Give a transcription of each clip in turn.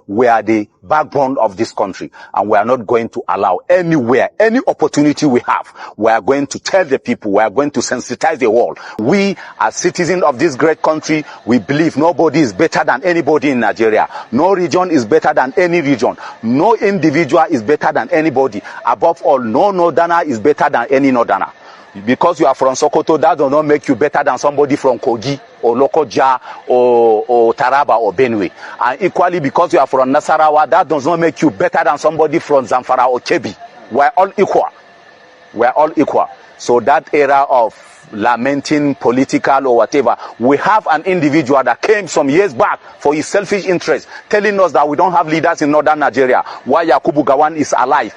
We are the backbone of this country, and we are not going to allow anywhere, any opportunity we have, we are going to tell the people, we are going to sensitize the world. We, as citizens of this great country, we believe nobody is better than anybody in Nigeria. No region is better than any region. No individual is better than anybody. Above all, no northerner is better than any northerner. Because you are from Sokoto, that does not make you better than somebody from Kogi or Lokoja or Taraba or Benue. And equally, because you are from Nasarawa, that does not make you better than somebody from Zamfara or Kebbi. We are all equal. We are all equal. So that era of lamenting political or whatever, we have an individual that came some years back for his selfish interest, telling us that we don't have leaders in northern Nigeria. Why Yakubu Gowon is alive,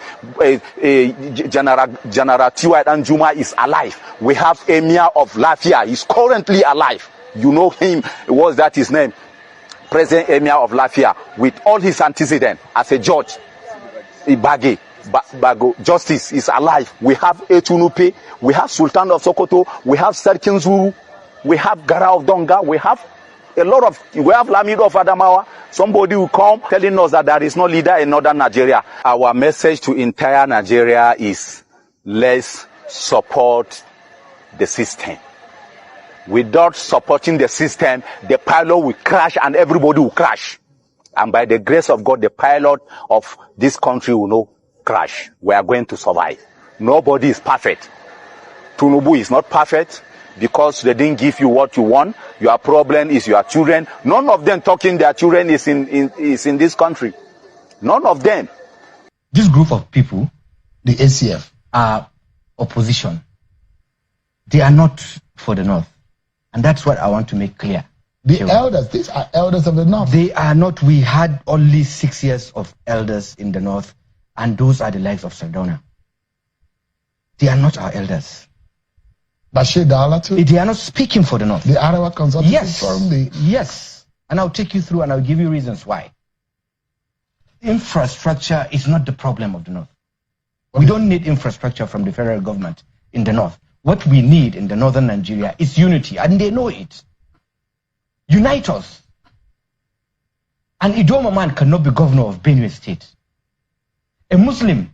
General T.Y. Danjuma is alive. We have Emir of Lafia, he's currently alive. You know him, was that his name? President Emir of Lafia, with all his antecedents as a judge. Ibage. Bago, justice is alive. We have Etunupe, we have Sultan of Sokoto, we have Sarkin Zulu, we have Gara of Donga, we have Lamido of Adamawa. Somebody will come telling us that there is no leader in northern Nigeria. Our message to entire Nigeria is, let's support the system. Without supporting the system, the pilot will crash and everybody will crash. And by the grace of God, the pilot of this country will know crash. We are going to survive. Nobody is perfect. Tinubu is not perfect because they didn't give you what you want. Your problem is your children. None of them talking their children is in this country. None of them. This group of people, the ACF, are opposition. They are not for the North. And that's what I want to make clear. The elders, these are elders of the North. They are not. We had only 6 years of elders in the North. And those are the likes of Sardauna. They are not our elders. Bashir Dala too? They are not speaking for the North. The Arawa Consultative Forum? Yes. And I'll take you through and I'll give you reasons why. Infrastructure is not the problem of the North. We don't need infrastructure from the federal government in the North. What we need in the northern Nigeria is unity, and they know it. Unite us. An Idoma man cannot be governor of Benue State. A Muslim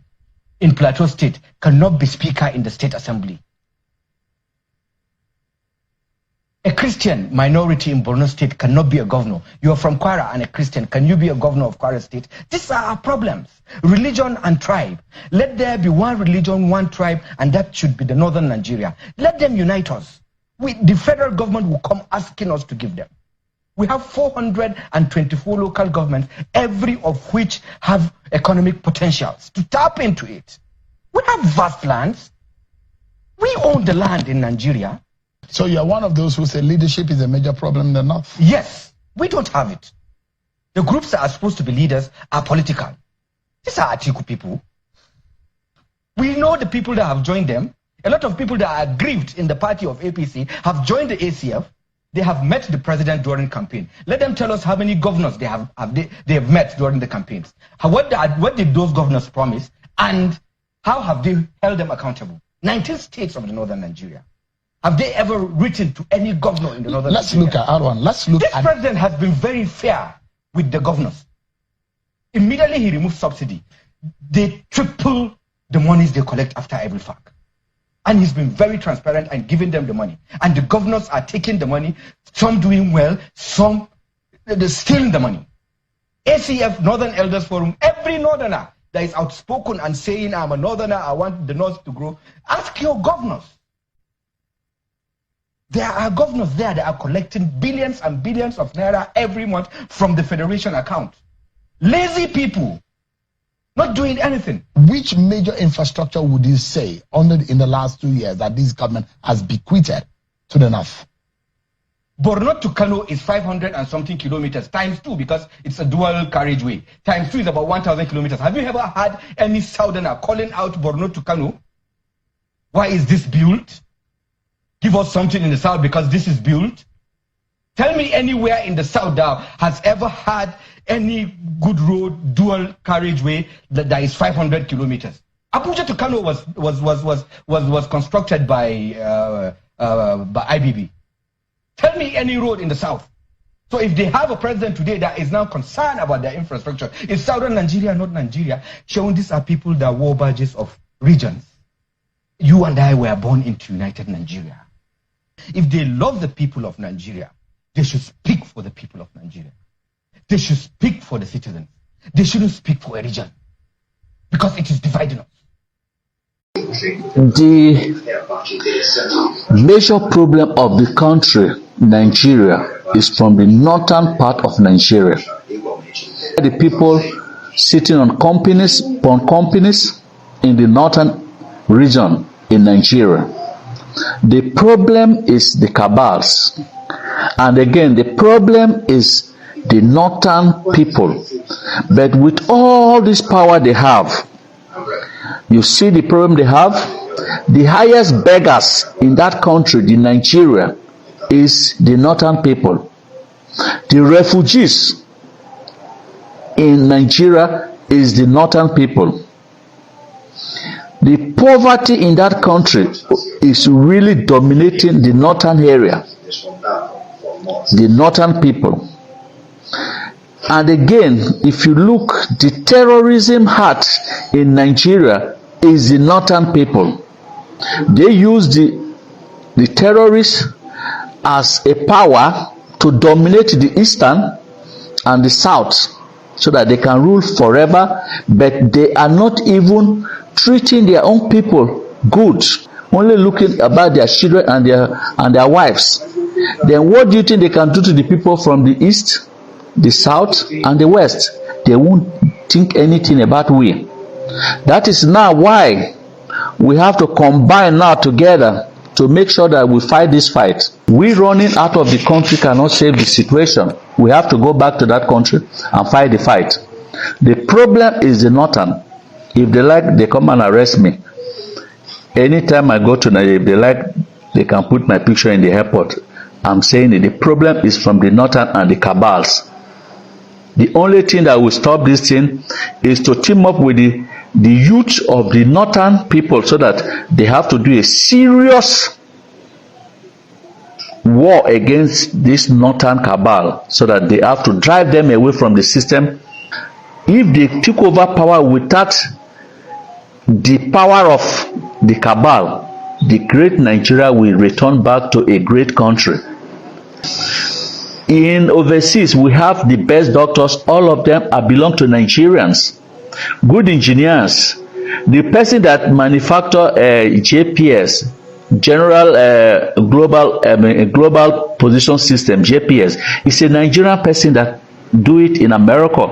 in Plateau State cannot be speaker in the state assembly. A Christian minority in Borno State cannot be a governor. You are from Kwara and a Christian. Can you be a governor of Kwara State? These are our problems. Religion and tribe. Let there be one religion, one tribe, and that should be the northern Nigeria. Let them unite us. The federal government will come asking us to give them. We have 424 local governments, every of which have economic potentials to tap into it. We have vast lands. We own the land in Nigeria. So you're one of those who say leadership is a major problem in the North? Yes, we don't have it. The groups that are supposed to be leaders are political. These are Atiku people. We know the people that have joined them. A lot of people that are aggrieved in the party of APC have joined the ACF. They have met the president during campaign. Let them tell us how many governors they have met during the campaigns. What did those governors promise, and how have they held them accountable? 19 states of the northern Nigeria. Have they ever written to any governor in the northern Nigeria? Let's look at Arwan. This president has been very fair with the governors. Immediately he removed subsidy. They triple the monies they collect after every FAQ. And he's been very transparent and giving them the money. And the governors are taking the money, some doing well, some they're stealing the money. ACF, Northern Elders Forum, every northerner that is outspoken and saying, I'm a northerner, I want the North to grow, ask your governors. There are governors there that are collecting billions and billions of naira every month from the federation account. Lazy people. Not doing anything. Which major infrastructure would you say in the last 2 years that this government has bequeathed to the North? Borno to Kano is 500 and something kilometers, times 2 because it's a dual carriageway. Times 2 is about 1,000 kilometers. Have you ever had any southerner calling out Borno to Kano? Why is this built? Give us something in the south because this is built. Tell me anywhere in the south that has ever had any good road, dual carriageway that is 500 kilometers. Abuja to Kano was constructed by IBB. Tell me any road in the south. So if they have a president today that is now concerned about their infrastructure, is southern Nigeria not Nigeria? Showing these are people that wore badges of regions. You and I were born into United Nigeria. If they love the people of Nigeria, they should speak for the people of Nigeria. They should speak for the citizens. They shouldn't speak for a region, because it is dividing us. The major problem of the country, Nigeria, is from the northern part of Nigeria. The people sitting on companies in the northern region in Nigeria. The problem is the cabals. And again, the problem is the northern people. But with all this power they have, you see the problem they have? The highest beggars in that country, in Nigeria, is the northern people. The refugees in Nigeria is the northern people. The poverty in that country is really dominating the northern area, the northern people. And again, if you look, the terrorism heart in Nigeria is the northern people. They use the terrorists as a power to dominate the eastern and the south so that they can rule forever, but they are not even treating their own people good, only looking about their children and their wives. Then what do you think they can do to the people from the east, the south, and the west? They won't think anything about we. That is now why we have to combine now together to make sure that we fight this fight. We running out of the country cannot save the situation. We have to go back to that country and fight the fight. The problem is the northern. If they like, they come and arrest me. Anytime I go to Nigeria, if they like, they can put my picture in the airport. I'm saying that the problem is from the northern and the cabals. The only thing that will stop this thing is to team up with the youth of the northern people, so that they have to do a serious war against this northern cabal, so that they have to drive them away from the system. If they took over power without the power of the cabal, the great Nigeria will return back to a great country. In overseas, we have the best doctors. All of them belong to Nigerians. Good engineers. The person that manufacture JPS, Global Position System, JPS, is a Nigerian person that do it in America.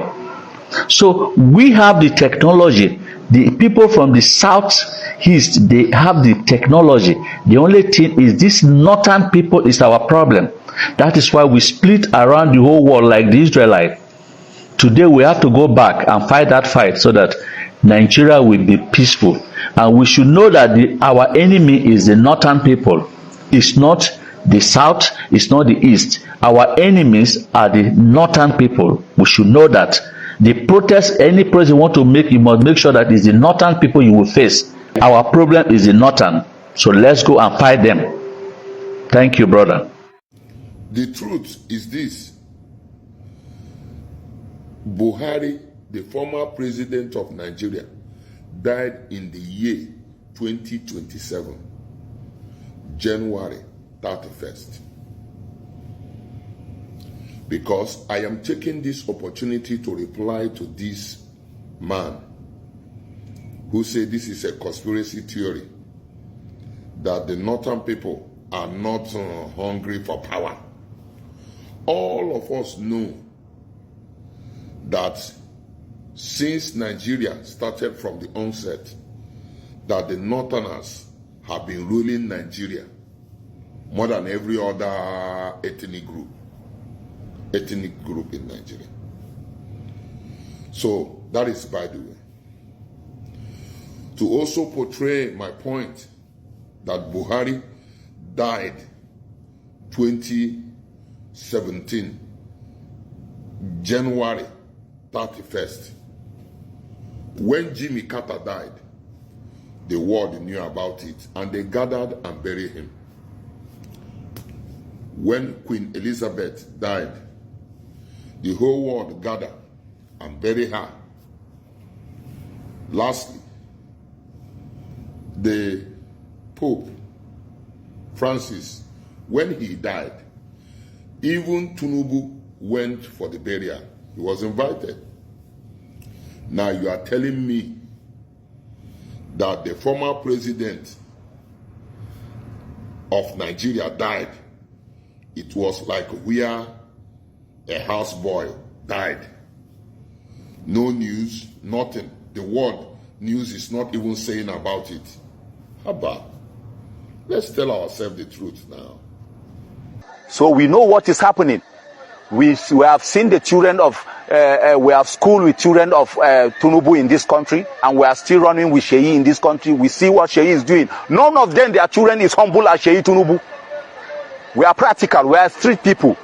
So we have the technology. The people from the southeast, they have the technology. The only thing is this northern people is our problem. That is why we split around the whole world like the Israelites. Today we have to go back and fight that fight so that Nigeria will be peaceful. And we should know that our enemy is the northern people. It's not the south, it's not the east. Our enemies are the northern people. We should know that. The protest, any protest you want to make, you must make sure that it's the northern people you will face. Our problem is the northern. So let's go and fight them. Thank you, brother. The truth is this. Buhari, the former president of Nigeria, died in the year 2027, January 31st. Because I am taking this opportunity to reply to this man who said this is a conspiracy theory, that the northern people are not hungry for power. All of us know that since Nigeria started from the onset, that the northerners have been ruling Nigeria more than every other ethnic group in Nigeria. So that is by the way. To also portray my point that Buhari died 2017, January 31st. When Jimmy Carter died, the world knew about it and they gathered and buried him. When Queen Elizabeth died, the whole world gather and bury her. Lastly, the Pope Francis, when he died, even Tinubu went for the burial. He was invited. Now you are telling me that the former president of Nigeria died. It was like where a houseboy died. No news, nothing. The word news is not even saying about it. How about? Let's tell ourselves the truth now. So we know what is happening. We have seen the children of, we have school with children of Tinubu in this country, and we are still running with Sheyi in this country. We see what Sheyi is doing. None of them, their children, is humble as Sheyi Tinubu. We are practical. We are street people.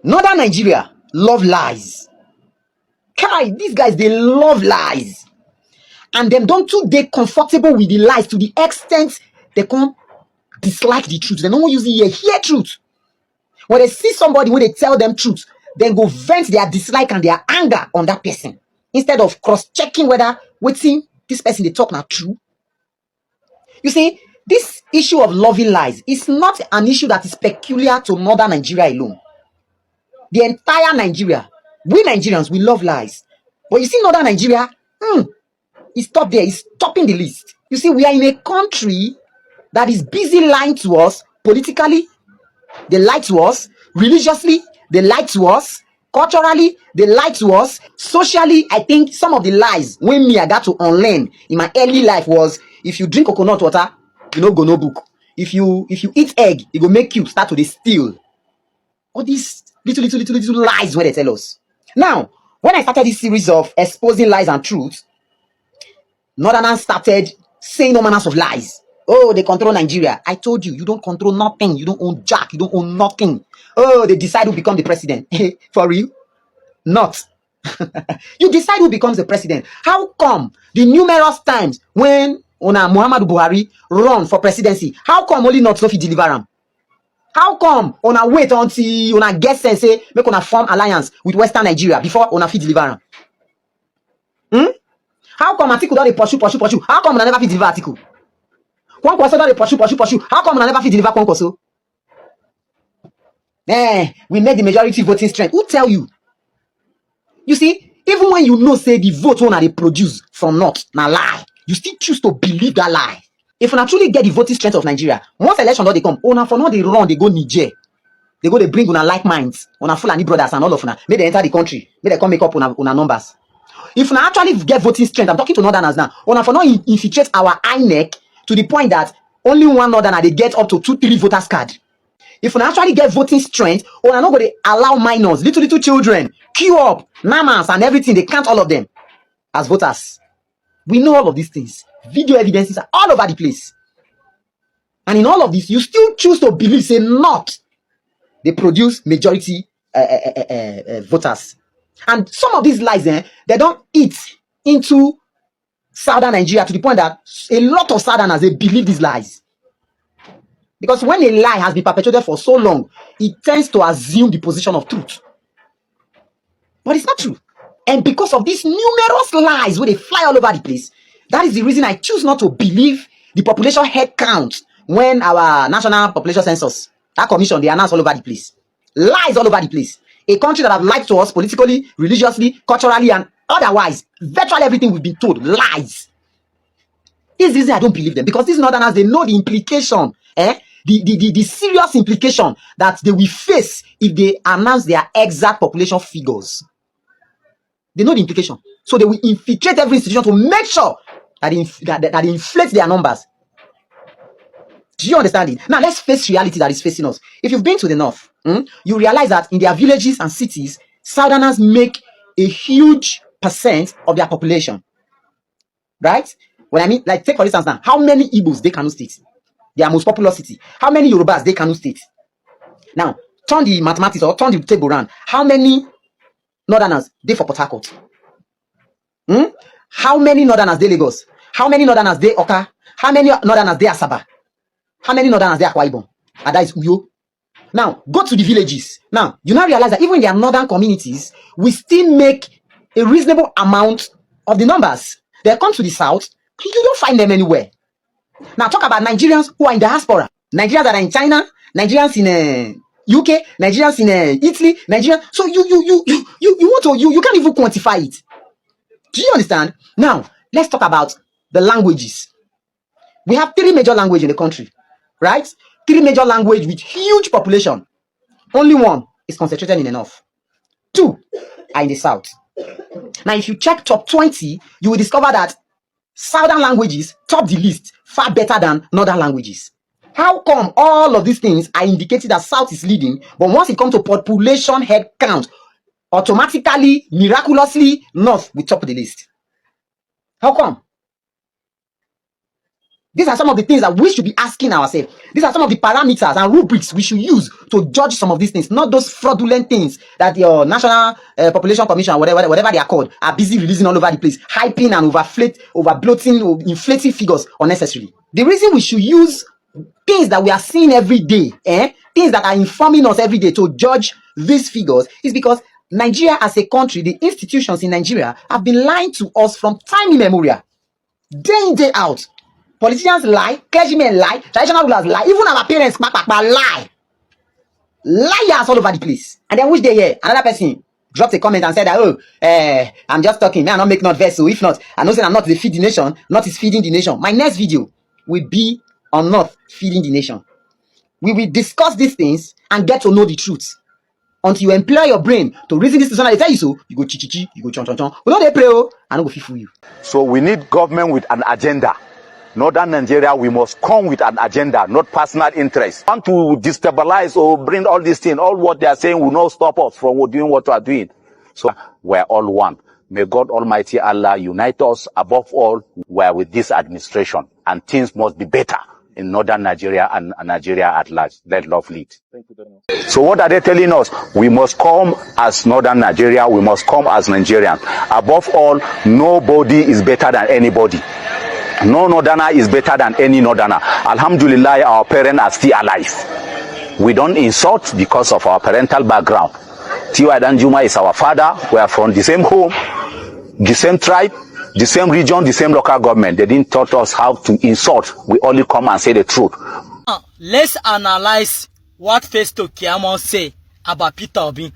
Northern Nigeria love lies. Kai, these guys, they love lies. And them don't too they comfortable with the lies to the extent they can't dislike the truth. They don't use the hear truth. When they see somebody, when they tell them truth, then go vent their dislike and their anger on that person. Instead of cross-checking whether waiting this person they talk now true. You see, this issue of loving lies is not an issue that is peculiar to Northern Nigeria alone. The entire Nigeria, we Nigerians, we love lies. But you see, Northern Nigeria, it's top there, it's topping the list. You see, we are in a country that is busy lying to us politically. They lie to us religiously. They lie to us culturally. They lie to us socially. I think some of the lies when me I got to unlearn in my early life was, if you drink coconut water, you know go no book. If you eat egg, it will make you start to steal. All these little lies where they tell us. Now, when I started this series of exposing lies and truths, Northerners started saying all manners of lies. Oh, they control Nigeria. I told you, you don't control nothing. You don't own jack. You don't own nothing. Oh, they decide who become the president. For real? Not. You decide who becomes the president. How come the numerous times when Muhammadu Buhari run for presidency, how come only not Sophie deliver him? How come una wait until una get sense say make una form alliance with Western Nigeria before una fit deliver him? How come Atiku don dey pursue? How come una never fit deliver Atiku? Kwankwaso don dey pursue. How come una never fit deliver Kwankwaso? We made the majority voting strength. Who tell you? You see, even when you know say the vote una dey produce from north na lie, you still choose to believe that lie. If una truly get the voting strength of Nigeria, once election don dey come, una for no dey run, they go Niger. They go, they bring una like minds, una Fulani brothers and all of una. May they enter the country. May they come make up una numbers. If una actually get voting strength, I'm talking to Northerners now, una for not infiltrate our INEC to the point that only one Northerner they get up to 2-3 voters card. If una actually get voting strength, una not going to allow minors, little children, queue up, mamas and everything, they count all of them as voters. We know all of these things. Video evidences are all over the place. And in all of this, you still choose to believe, say not. They produce majority voters. And some of these lies, they don't eat into Southern Nigeria to the point that a lot of Southerners, they believe these lies. Because when a lie has been perpetuated for so long, it tends to assume the position of truth. But it's not true. And because of these numerous lies where they fly all over the place, that is the reason I choose not to believe the population head count when our national population census, that commission, they announce all over the place. Lies all over the place. A country that have lied to us politically, religiously, culturally, and otherwise, virtually everything we've been told, lies. This is the reason I don't believe them, because these Northerners, they know the implication, the serious implication that they will face if they announce their exact population figures. They know the implication. So they will infiltrate every institution to make sure that they inflate their numbers. Do you understand it? Now let's face reality that is facing us. If you've been to the north, you realize that in their villages and cities, Southerners make a huge percent of their population. Right? When I mean, like, take for instance now, how many Igbos they Kano State? Their most populous city. How many Yorubas they Kano State? Now, turn the mathematics or turn the table around. How many Northerners they for Port Harcourt? How many Northerners they Lagos? How many Northerners they Oka? How many Northerners they Asaba? How many Northerners they Akwa Ibom? And that is Uyo. Now, go to the villages. Now, you now realize that even in their northern communities, we still make a reasonable amount of the numbers. They come to the south, you don't find them anywhere. Now, talk about Nigerians who are in diaspora. Nigerians that are in China, Nigerians in UK, Nigerians in Italy, Nigerians. So you want to, you can't even quantify it. Do you understand? Now, let's talk about the languages. We have 3 major languages in the country, right? 3 major languages with huge population. Only one is concentrated in the north. 2 are in the south. Now, if you check top 20, you will discover that southern languages top the list far better than northern languages. How come all of these things are indicating that south is leading, but once it comes to population head count, automatically, miraculously, north will top the list? How come? These are some of the things that we should be asking ourselves. These are some of the parameters and rubrics we should use to judge some of these things, not those fraudulent things that your National Population Commission, whatever they are called, are busy releasing all over the place, hyping and over-bloating, inflating figures unnecessarily. The reason we should use things that we are seeing every day, things that are informing us every day to judge these figures is because Nigeria as a country, the institutions in Nigeria have been lying to us from time immemorial, day in, day out. Politicians lie, clergymen lie, traditional rulers lie, even our parents lie. Liars all over the place. And then which day here, another person dropped a comment and said that, oh, I'm just talking, may I not make not verse, so if not, I know saying I'm not the feed the nation, not is feeding the nation. My next video will be on not feeding the nation. We will discuss these things and get to know the truth. Until you employ your brain to reason this to someone, they tell you so, you go chi, you go chon. We know they pray, I don't go fool you. So we need government with an agenda. Northern Nigeria, we must come with an agenda, not personal interest. Want to destabilize or bring all these things, all what they are saying will not stop us from doing what we are doing. So we're all one. May God Almighty Allah unite us. Above all, we're with this administration, and things must be better in Northern Nigeria and Nigeria at large. Let love lead. Thank you very much. So what are they telling us? We must come as Northern Nigeria. We must come as Nigerians. Above all, nobody is better than anybody. No northerner is better than any northerner. Alhamdulillah, our parents are still alive. We don't insult because of our parental background. Tiwa Danjuma is our father. We are from the same home, the same tribe, the same region, the same local government. They didn't taught us how to insult. We only come and say the truth. Let's analyze what Festo Keyamo said about Peter Obi.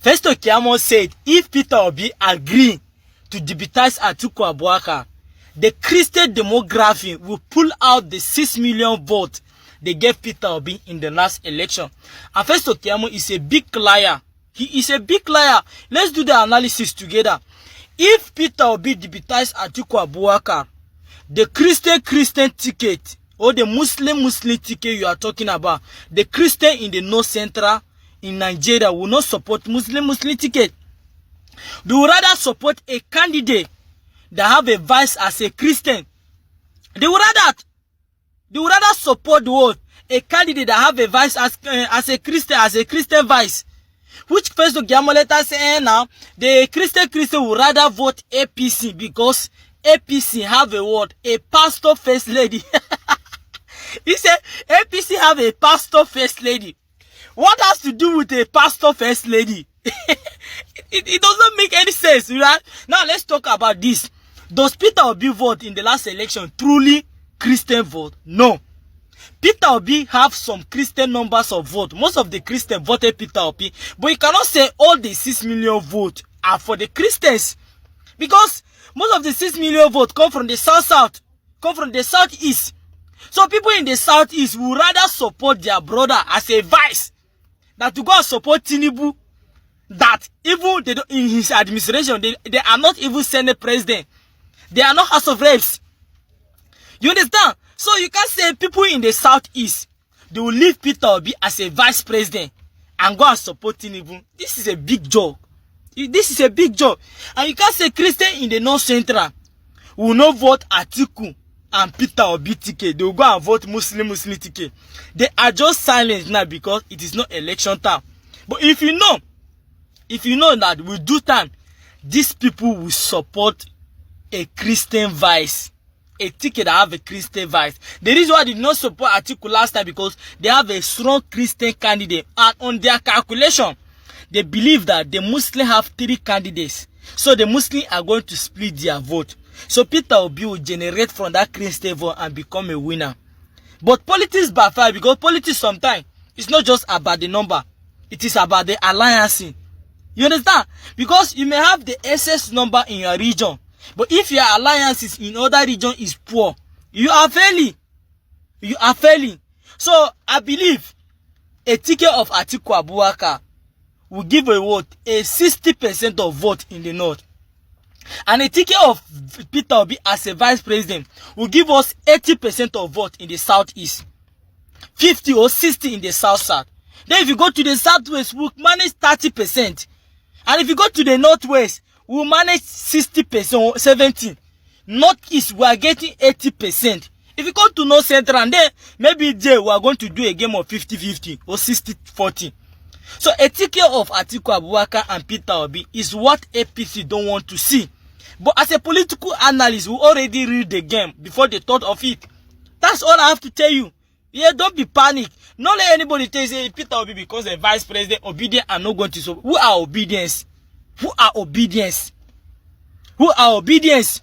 Festo Keyamo said if Peter Obi agreed to deputize Atiku Abubakar, the Christian demography will pull out the 6 million votes they gave Peter Obi in the last election. And Festo Keyamo is a big liar. He is a big liar. Let's do the analysis together. If Peter Obi deputized Atiku Abubakar, the Christian ticket or the Muslim ticket you are talking about, the Christian in the North Central in Nigeria will not support Muslim ticket. They would rather support a candidate that have a vice as a Christian. They would rather support the world a candidate that have a vice as a Christian vice. Which Festo Keyamo later say now the Christian would rather vote APC because APC have a pastor first lady. He said APC have a pastor first lady. What has to do with a pastor first lady? it doesn't make any sense, right? Now let's talk about this. Does Peter Obi vote in the last election truly Christian vote? No. Peter Obi have some Christian numbers of vote. Most of the Christians voted Peter Obi, but you cannot say all the 6 million votes are for the Christians, because most of the 6 million votes come from the south, come from the southeast. So people in the southeast would rather support their brother as a vice than to go and support Tinubu, that even they don't, in his administration they are not even Senate president. They are not House of Reps. You understand? So you can't say people in the southeast, they will leave Peter Obi as a vice president and go and support Tinubu. This is a big joke. This is a big joke. And you can't say Christian in the North Central will not vote Atiku and Peter Obi ticket. They will go and vote Muslim ticket. They are just silent now because it is not election time. But if you know that with due time, these people will support a Christian vice a ticket that have a Christian vice. The reason why they did not support Atiku last time because they have a strong Christian candidate, and on their calculation, they believe that the Muslims have 3 candidates. So the Muslims are going to split their vote. So Peter Obi will generate from that Christian vote and become a winner. But politics backfire because politics sometimes it's not just about the number. It is about the alliance. You understand? Because you may have the excess number in your region, but if your alliances in other region is poor, you are failing. You are failing. So I believe a ticket of Atiku Abubakar will give a 60% of vote in the north. And a ticket of Peter Obi as a vice president will give us 80% of vote in the southeast, 50 or 60 in the south. Then if you go to the southwest, we'll manage 30%. And if you go to the northwest, we'll manage 60% or 70%. Northeast, we are getting 80%. If you go to north central, and then maybe there we are going to do a game of 50-50 or 60-40. So a ticket of Atiku Abubakar and Peter Obi is what APC don't want to see. But as a political analyst, we already read the game before they thought of it. That's all I have to tell you. Yeah, don't be panic. Not let anybody tell you, say, Peter Obi because the vice president obedient and not going to solve. Who are obedience? Who are obedience? Who are obedience?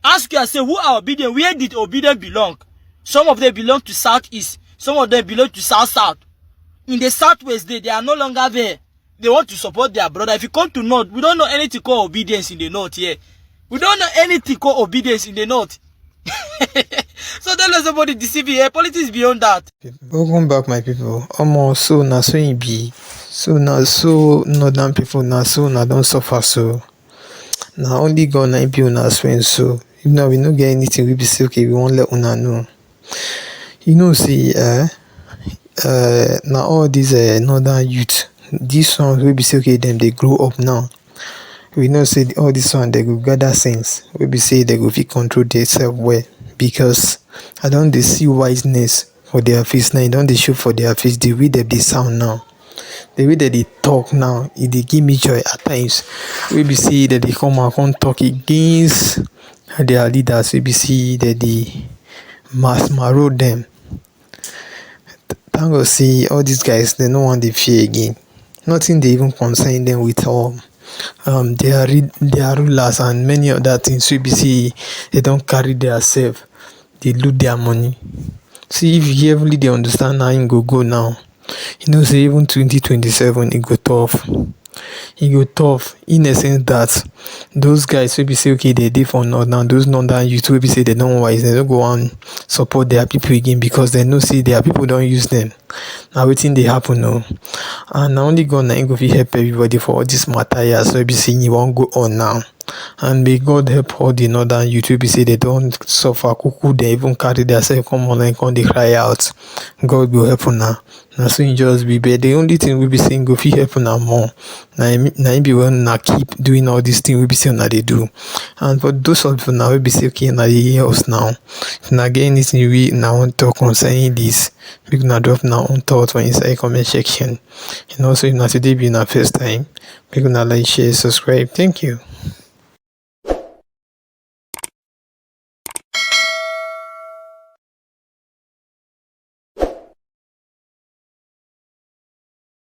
Ask yourself, who are obedient? Where did obedience belong? Some of them belong to southeast. Some of them belong to south. In the southwest, they are no longer there. They want to support their brother. If you come to north, we don't know anything called obedience in the north here. We don't know anything called obedience in the north. So don't let somebody deceive you. Politics beyond that. Welcome back, my people. Almost so now so it be. So now so northern people now so now don't suffer so. Now only God now be on us when so. If now we don't get anything, we be say okay, we won't let una know. You know, see, now all these northern youth, these ones we be say okay, them they grow up now. We know say all this one they go gather sense. We be say they go fit control themselves well because I don't they see wiseness for their face now. Don't they show for their face the way that they sound now, the way that they talk now. It they give me joy at times. We be see that they come and come talk against their leaders. We be see that they mass marrow them. Thank God see all these guys they no want the fear again. Nothing they even concern them with their rulers and many other things. We be see they don't carry their self, they loot their money. See if you carefully they understand how it go now. You know say even 2027 it go tough. It go tough in a sense that those guys will be say okay they did for north now. Those northern youth will be say they don't wise, they don't go and support their people again because they know see their people don't use them. Now waiting they happen now. And now only God now go fit help everybody for all this matter here. So be saying you won't go on now. And may God help all the northern youth will be say they don't suffer cuckoo, they even carry themselves come on and come they cry out. God will help now. Now so you just be bad. The only thing we be saying go fit help now more. Now be when now keep doing all these things we be saying now they do. And for those of you now we be say okay now they hear us now. If now get anything we now want to talk concerning this, we gonna drop now on thought for inside comment section. And also if now today be our first time, we gonna like, share, subscribe. Thank you.